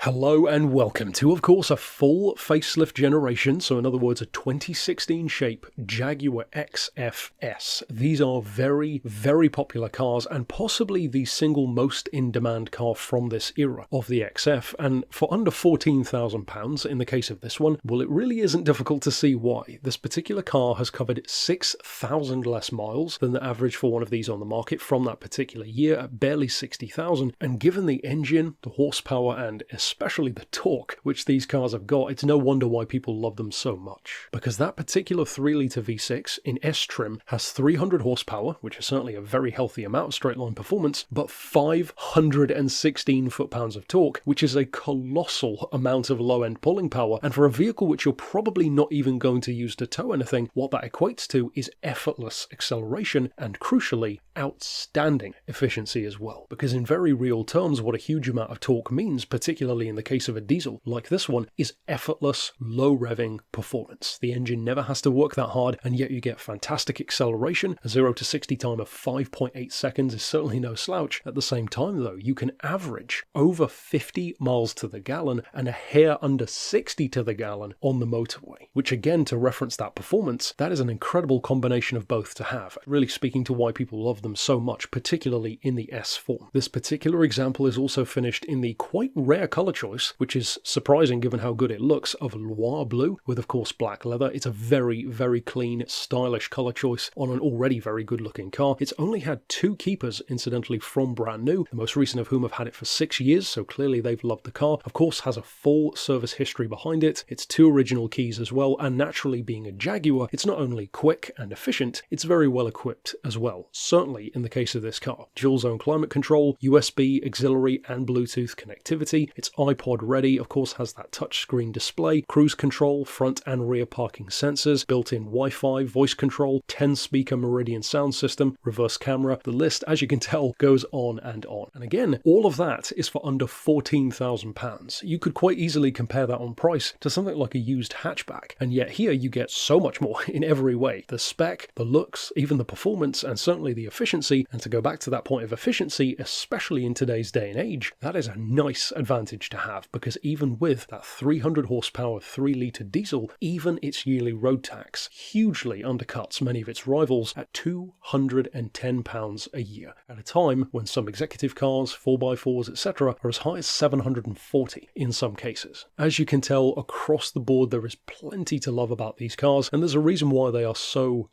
Hello and welcome to, of course, a full facelift generation, so in other words, a 2016 shape Jaguar XFS. These are very, very popular cars and possibly the single most in-demand car from this era of the XF, and for under £14,000 in the case of this one, well, it really isn't difficult to see why. This particular car has covered 6,000 less miles than the average for one of these on the market from that particular year at barely 60,000, and given the engine, the horsepower, and especially the torque which these cars have got, it's no wonder why people love them so much. Because that particular 3-litre V6 in S trim has 300 horsepower, which is certainly a very healthy amount of straight line performance, but 516 foot-pounds of torque, which is a colossal amount of low-end pulling power, and for a vehicle which you're probably not even going to use to tow anything, what that equates to is effortless acceleration and, crucially, outstanding efficiency as well. Because in very real terms, what a huge amount of torque means, particularly in the case of a diesel like this one, is effortless, low revving performance. The engine never has to work that hard, and yet you get fantastic acceleration. A 0 to 60 time of 5.8 seconds is certainly no slouch. At the same time though, you can average over 50 miles to the gallon and a hair under 60 to the gallon on the motorway, which again, to reference that performance, that is an incredible combination of both to have, really speaking to why people love them so much, particularly in the S form. This particular example is also finished in the quite rare colour choice, which is surprising given how good it looks, of Loire blue with of course black leather. It's a very, very clean, stylish colour choice on an already very good looking car. It's only had 2 keepers, incidentally, from brand new, the most recent of whom have had it for 6 years, so clearly they've loved the car. Of course has a full service history behind it, it's 2 original keys as well, and naturally being a Jaguar, it's not only quick and efficient, it's very well equipped as well, certainly in the case of this car. Dual zone climate control, USB, auxiliary and Bluetooth connectivity, it's iPod ready, of course has that touchscreen display, cruise control, front and rear parking sensors, built-in Wi-Fi, voice control, 10-speaker Meridian sound system, reverse camera. The list, as you can tell, goes on and on. And again, all of that is for under £14,000. You could quite easily compare that on price to something like a used hatchback, and yet here you get so much more in every way. The spec, the looks, even the performance, and certainly the efficiency. And to go back to that point of efficiency, especially in today's day and age, that is a nice advantage to have, because even with that 300 horsepower 3-litre diesel, even its yearly road tax hugely undercuts many of its rivals at £210 a year, at a time when some executive cars, 4x4s, etc. are as high as £740 in some cases. As you can tell, across the board there is plenty to love about these cars, and there's a reason why they are so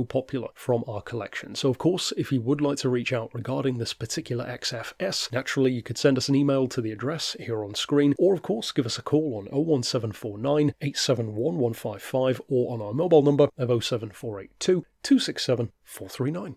popular from our collection. So of course, if you would like to reach out regarding this particular XFS, naturally you could send us an email to the address here on screen, or of course give us a call on 01749 871 155 or on our mobile number of 07482 267 439.